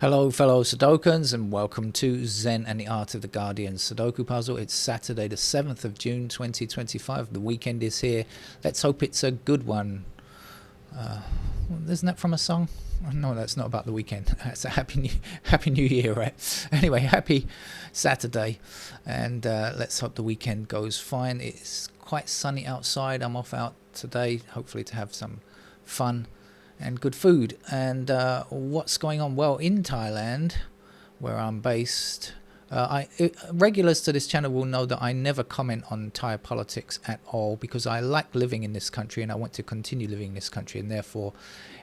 Hello fellow Sudokans and welcome to Zen and the Art of the Guardian Sudoku Puzzle. It's Saturday the 7th of June 2025. The weekend is here. Let's hope it's a good one. Isn't that from a song? No, that's not about the weekend. That's a Happy New Year, right? Anyway, happy Saturday, and let's hope the weekend goes fine. It's quite sunny outside. I'm off out today, hopefully to have some fun and good food. And what's going on? Well, in Thailand, where I'm based, regulars to this channel will know that I never comment on Thai politics at all because I like living in this country and I want to continue living in this country, and therefore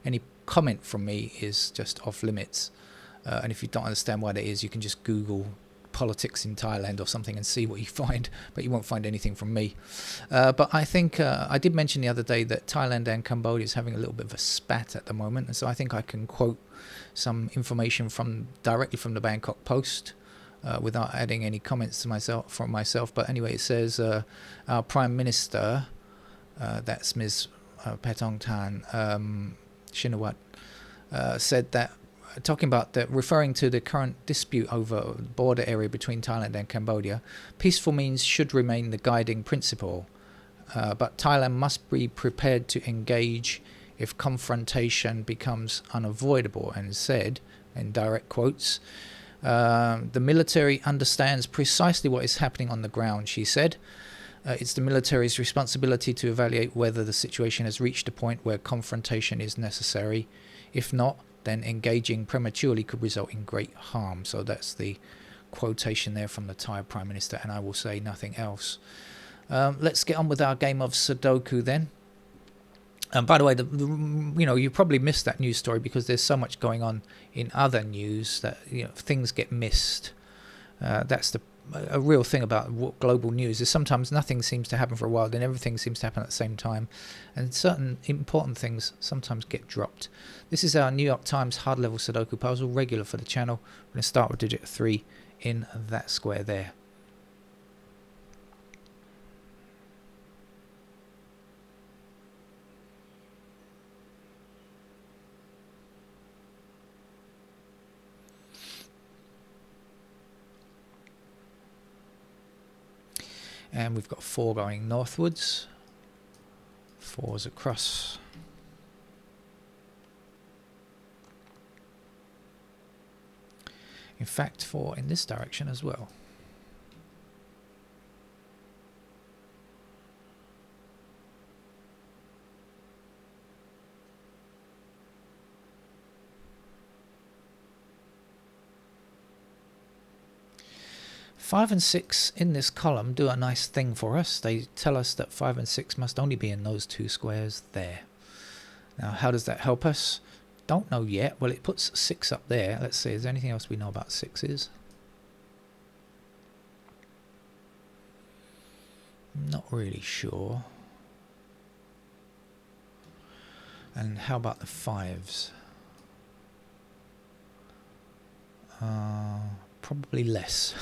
any comment from me is just off limits. And if you don't understand why that is, you can just Google politics in Thailand or something and see what you find, but you won't find anything from me. But I think I did mention the other day that Thailand and Cambodia is having a little bit of a spat at the moment, and so I think I can quote some information directly from the Bangkok Post without adding any comments to myself. But anyway, it says our Prime Minister, that's Ms. Paetongtarn Shinawatra, said that, talking about referring to the current dispute over border area between Thailand and Cambodia, peaceful means should remain the guiding principle, but Thailand must be prepared to engage if confrontation becomes unavoidable, and said, in direct quotes, the military understands precisely what is happening on the ground, she said. It's the military's responsibility to evaluate whether the situation has reached a point where confrontation is necessary. If not, then engaging prematurely could result in great harm. So that's the quotation there from the Thai Prime Minister, and I will say nothing else. Let's get on with our game of Sudoku then. By the way, you probably missed that news story because there's so much going on in other news that things get missed. That's a real thing about global news, is sometimes nothing seems to happen for a while, then everything seems to happen at the same time, and certain important things sometimes get dropped. This is our New York Times hard level Sudoku puzzle, regular for the channel. We're going to start with digit 3 in that square there. And we've got 4 going northwards, 4's across. In fact, 4 in this direction as well. Five and 6 in this column do a nice thing for us. They tell us that 5 and 6 must only be in those 2 squares there. Now, how does that help us? Don't know yet. Well, it puts 6 up there. Let's see, is there anything else we know about 6s? Not really sure. And how about the 5s? Probably less.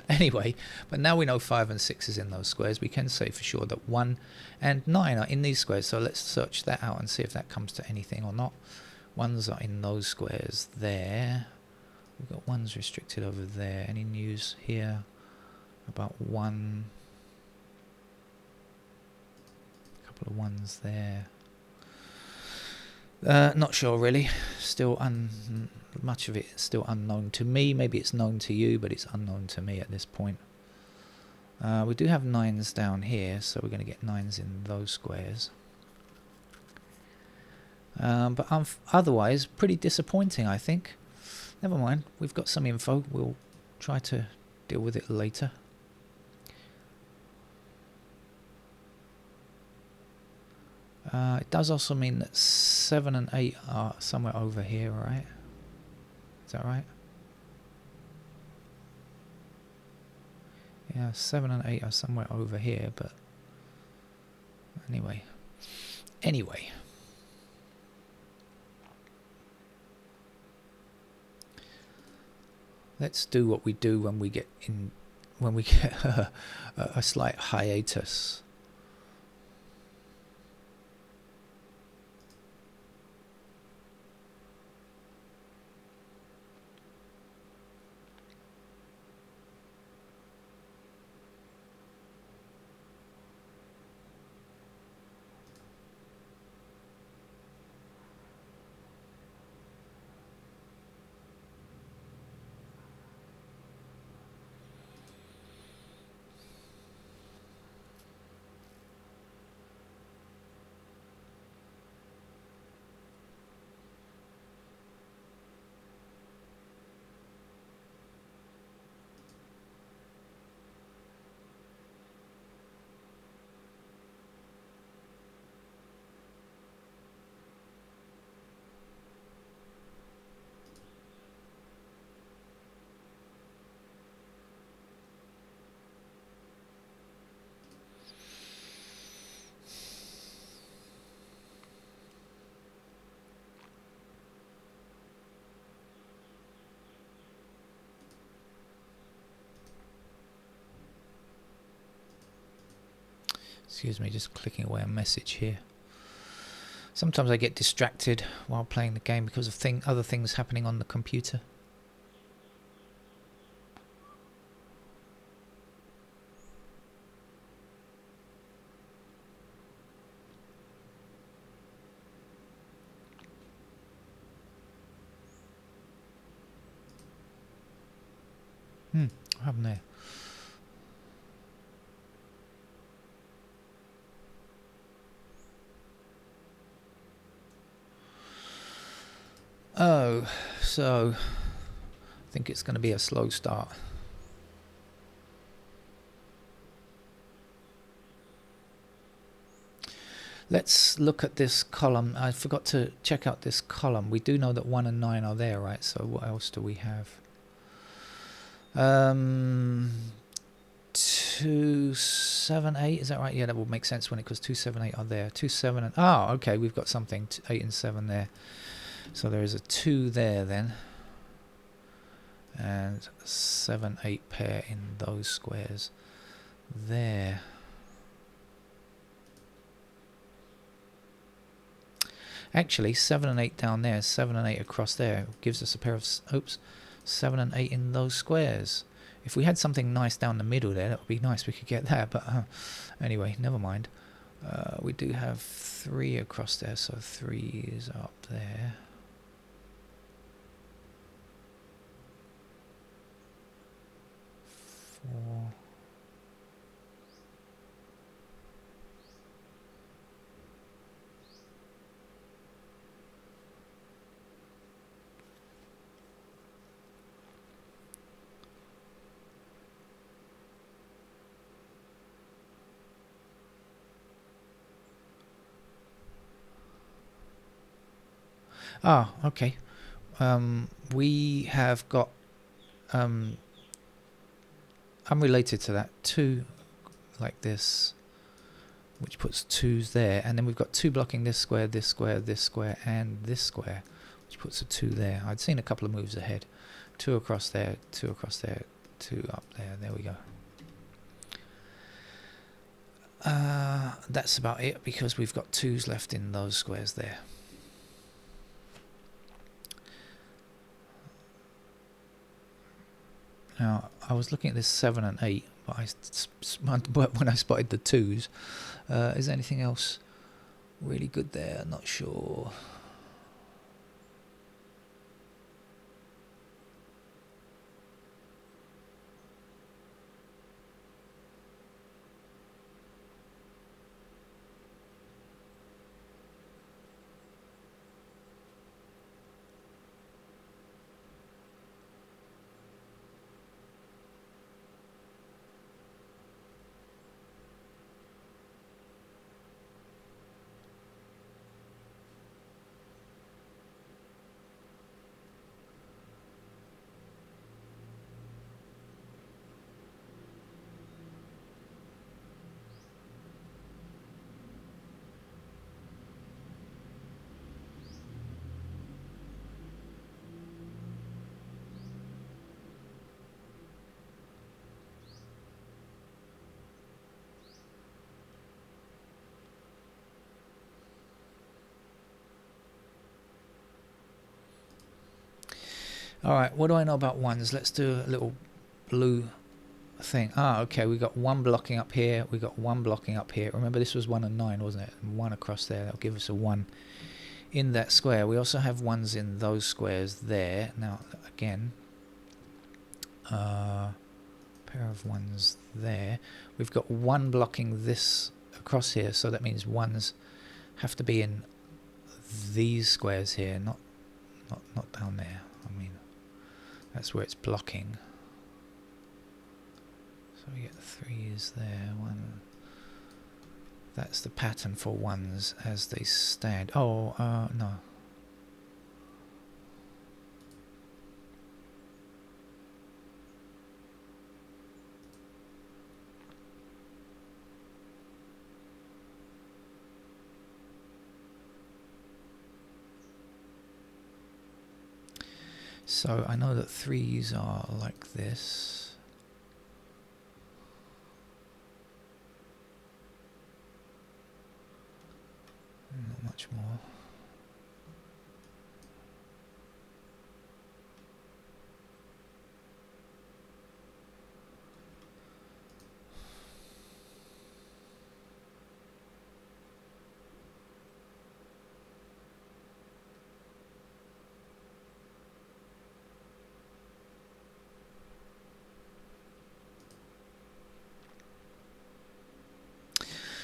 Anyway, but now we know 5 and 6 is in those squares. We can say for sure that 1 and 9 are in these squares. So let's search that out and see if that comes to anything or not. 1s are in those squares there. We've got 1s restricted over there. Any news here about 1? A couple of 1s there. Not sure really. Still much of it is still unknown to me. Maybe it's known to you, but it's unknown to me at this point. We do have 9s down here, so we're going to get 9s in those squares. But otherwise, pretty disappointing, I think. Never mind, we've got some info. We'll try to deal with it later. It does also mean that 7 and 8 are somewhere over here, right? Is that right? Yeah, 7 and 8 are somewhere over here, but anyway. Let's do what we do when we get a slight hiatus. Excuse me, just clicking away a message here. Sometimes I get distracted while playing the game because of other things happening on the computer. What happened there? Oh, so I think it's going to be a slow start. Let's look at this column. I forgot to check out this column. We do know that 1 and 9 are there, right? So what else do we have? 2, 7, 8. Is that right? Yeah, that will make sense when it goes 2, 7, 8 are there. 2, 7, and okay, we've got something. 8 and 7 there. So there is a 2 there then, and 7, 8 pair in those squares there. Actually, 7 and 8 down there, 7 and 8 across there gives us a pair of 7 and 8 in those squares. If we had something nice down the middle there, that would be nice. We could get that, but anyway, never mind. We do have 3 across there, so 3 is up there. Four. Okay. We have got unrelated to that 2 like this, which puts 2s there, and then we've got 2 blocking this square, this square, this square, and this square, which puts a 2 there. I'd seen a couple of moves ahead. 2 across there, 2 across there, 2 up there. There we go. That's about it, because we've got 2s left in those squares there. Now, I was looking at this 7 and 8, but when I spotted the 2s, is there anything else really good there? Not sure. Alright, what do I know about 1s? Let's do a little blue thing. Okay, we got 1 blocking up here, we got 1 blocking up here. Remember, this was 1 and 9, wasn't it? And 1 across there, that'll give us a 1 in that square. We also have 1s in those squares there. Now, again, pair of 1s there. We've got 1 blocking this across here, so that means 1s have to be in these squares here, not down there. I mean, that's where it's blocking. So we get 3s there. 1. That's the pattern for 1s as they stand. No. So I know that 3s are like this. much more.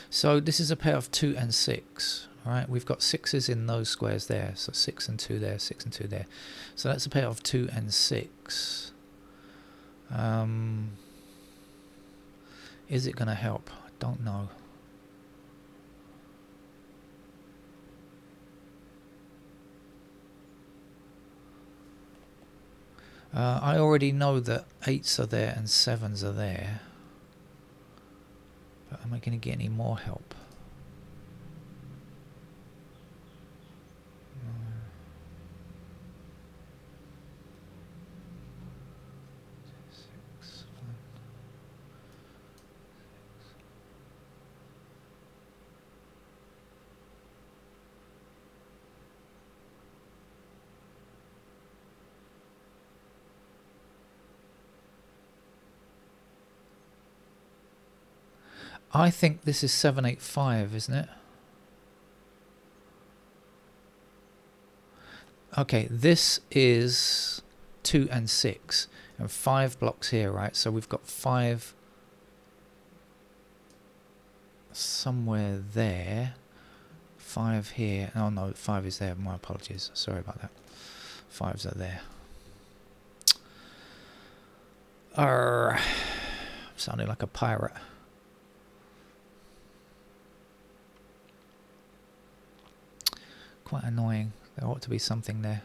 So this is a pair of 2 and 6, right? We've got 6s in those squares there, so 6 and 2 there, 6 and 2 there. So that's a pair of 2 and 6. Is it going to help? I don't know. I already know that 8s are there and 7s are there. But am I going to get any more help? I think this is 785, isn't it? Okay, this is 2 and 6 and 5 blocks here, right? So we've got 5 somewhere there, 5 here. Oh no, 5 is there. My apologies. Sorry about that. 5s are there. Sounding like a pirate. Quite annoying. There ought to be something there.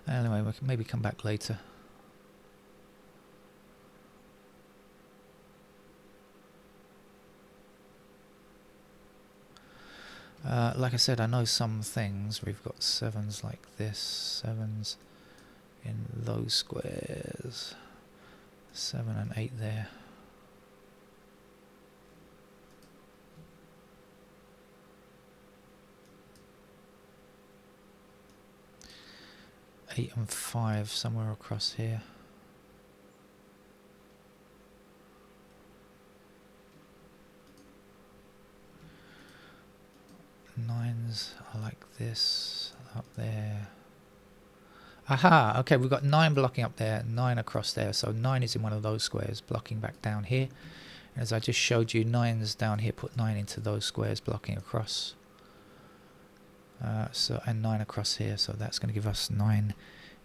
Anyway, we can maybe come back later. Like I said, I know some things. We've got 7s like this, 7s in those squares, 7 and 8 there. Eight and 5 somewhere across here. Nines are like this up there. Aha, okay, we've got 9 blocking up there, 9 across there, so 9 is in one of those squares, blocking back down here. And as I just showed you, 9's down here, put 9 into those squares, blocking across. And 9 across here, so that's going to give us 9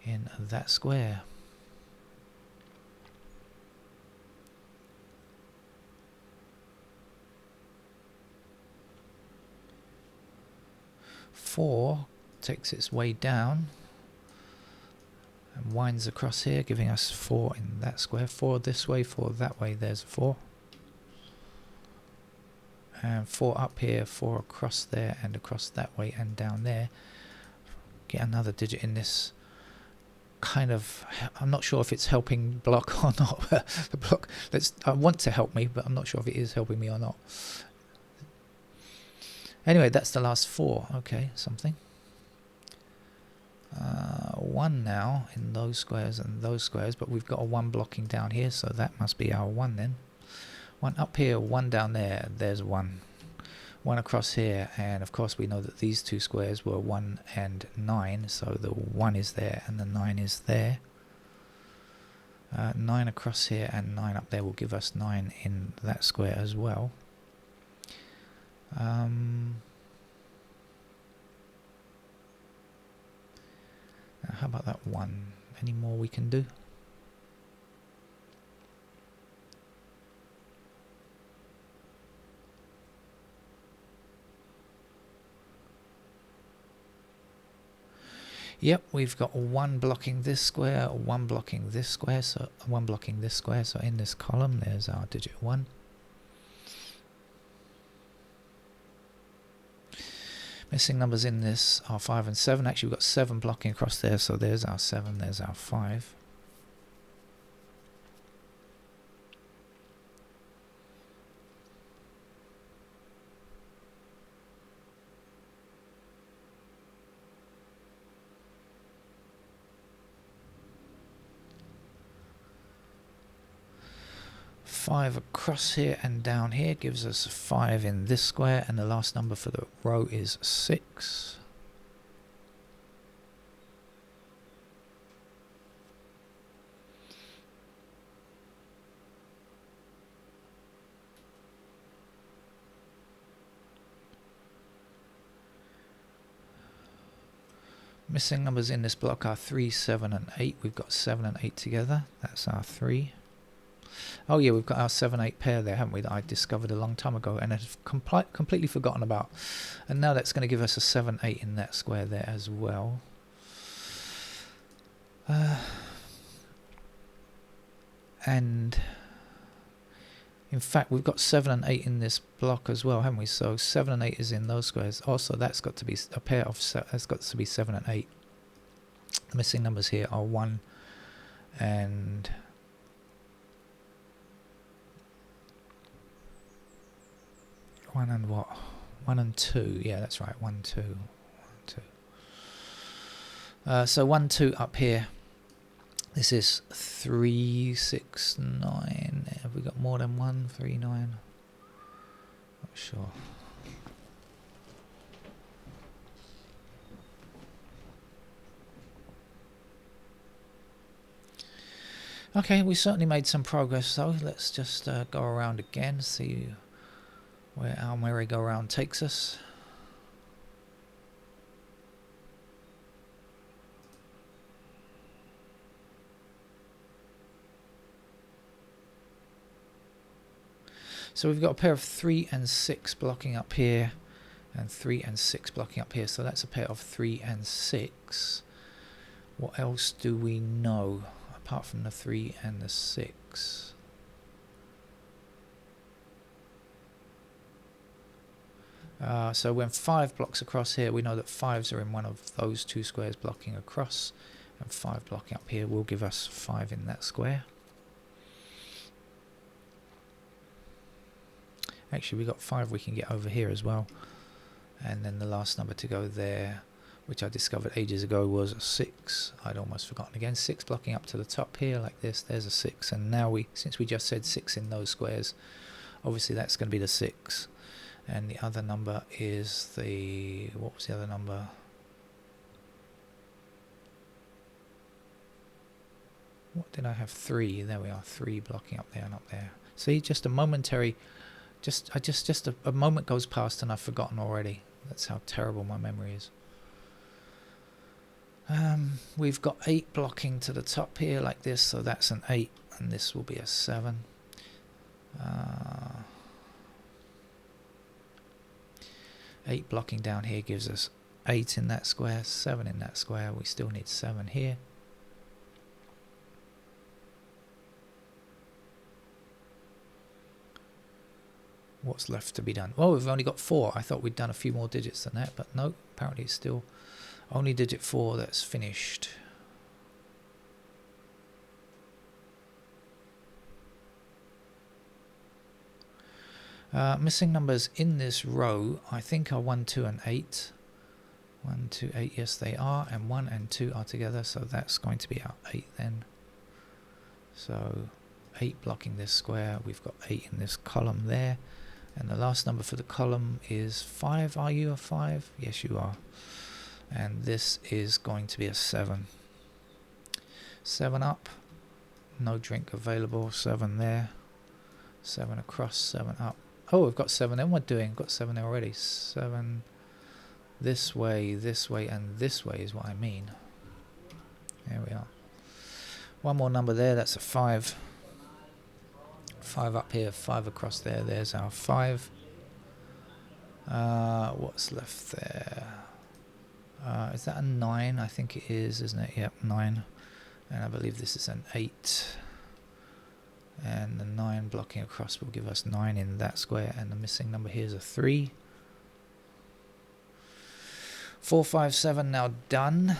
in that square. Four takes its way down and winds across here, giving us 4 in that square. 4 this way, 4 that way, there's a 4. And 4 up here, 4 across there, and across that way, and down there. Get another digit in this kind of, I'm not sure if it's helping block or not. The block, I want to help me, but I'm not sure if it is helping me or not. Anyway, that's the last 4. Okay, something. 1 now in those squares and those squares, but we've got a 1 blocking down here, so that must be our 1 then. 1 up here, 1 down there, there's 1. 1 across here, and of course we know that these 2 squares were 1 and 9, so the 1 is there and the 9 is there. 9 across here and 9 up there will give us 9 in that square as well. How about that 1? Any more we can do? Yep, we've got 1 blocking this square, 1 blocking this square, so 1 blocking this square. So in this column, there's our digit 1. Missing numbers in this are 5 and 7. Actually, we've got 7 blocking across there, so there's our 7, there's our 5. 5 across here and down here gives us 5 in this square, and the last number for the row is 6. Missing numbers in this block are 3, 7 and 8. We've got 7 and 8 together. That's our 3. Oh yeah, we've got our 7, 8 pair there, haven't we, that I discovered a long time ago and have completely forgotten about. And now that's going to give us a 7, 8 in that square there as well. And in fact, we've got 7 and 8 in this block as well, haven't we? So 7 and 8 is in those squares. Also, that's got to be a pair of, that's got to be 7 and 8. The missing numbers here are 1 and 1 and what? 1 and 2. Yeah, that's right. 1, 2. 1, 2. So 1, 2 up here. This is 3, 6, 9. Have we got more than 1? 3, 9. Not sure. Okay, we certainly made some progress, so let's just go around again, see where our merry-go-round takes us. So we've got a pair of 3 and 6 blocking up here, and 3 and 6 blocking up here. So that's a pair of 3 and 6. What else do we know apart from the 3 and the 6? So when 5 blocks across here, we know that 5s are in one of those 2 squares blocking across, and 5 blocking up here will give us 5 in that square. Actually, we got 5 we can get over here as well. And then the last number to go there, which I discovered ages ago, was 6. I'd almost forgotten again. 6 blocking up to the top here like this. There's a 6. And now since we just said 6 in those squares, obviously that's going to be the 6. And the other number is what was the other number? What did I have? 3. There we are. 3 blocking up there and up there. See, just a momentary... Just a moment goes past and I've forgotten already. That's how terrible my memory is. We've got 8 blocking to the top here like this, so that's an 8, and this will be a 7. 8 blocking down here gives us 8 in that square, 7 in that square. We still need 7 here. What's left to be done? Well, we've only got 4. I thought we'd done a few more digits than that, but no, apparently it's still only digit 4 that's finished. Missing numbers in this row, I think, are 1, 2 and 8. 1, 2, 8, yes they are, and 1 and 2 are together, so that's going to be our 8 then. So 8 blocking this square, we've got 8 in this column there. And the last number for the column is 5. Are you a 5? Yes, you are. And this is going to be a 7. 7 up. No drink available. 7 there. 7 across. 7 up. Oh, we've got 7 then. What doing? We've got 7 there already. 7 this way, and this way is what I mean. There we are. One more number there. That's a 5. 5 up here, 5 across there. There's our 5. What's left there? Is that a 9? I think it is, isn't it? Yep, 9. And I believe this is an 8. And the 9 blocking across will give us 9 in that square. And the missing number here is a 3. 4, 5, 7 now done.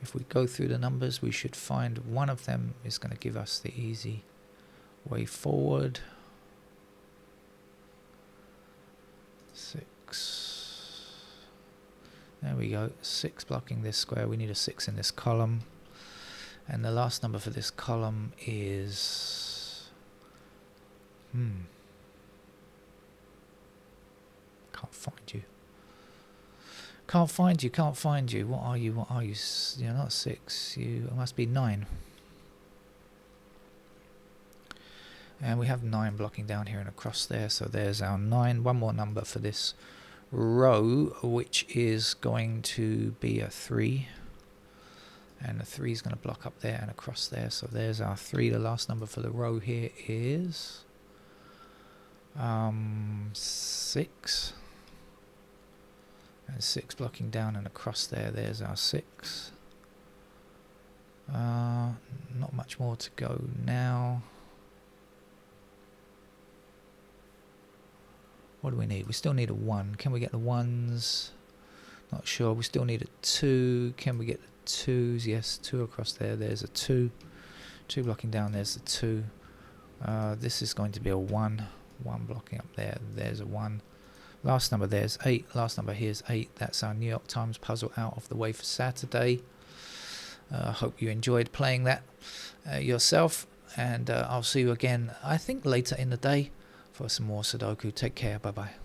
If we go through the numbers, we should find one of them is going to give us the easy way forward. 6. There we go. 6 blocking this square. We need a 6 in this column. And the last number for this column is... can't find you. Can't find you, can't find you. What are you, what are you? You're not 6, you must be 9. And we have 9 blocking down here and across there, so there's our 9. One more number for this row, which is going to be a 3. And the 3 is going to block up there and across there, so there's our 3. The last number for the row here is 6. And 6 blocking down and across there, there's our 6. Not much more to go now. What do we need? We still need a 1. Can we get the 1s? Not sure. We still need a 2. Can we get the 2s? Yes, 2 across there. There's a 2. 2 blocking down. There's a 2. This is going to be a 1. 1 blocking up there. There's a 1. Last number there's 8. Last number here's 8. That's our New York Times puzzle out of the way for Saturday. Hope you enjoyed playing that yourself. And I'll see you again, I think, later in the day for some more Sudoku. Take care. Bye-bye.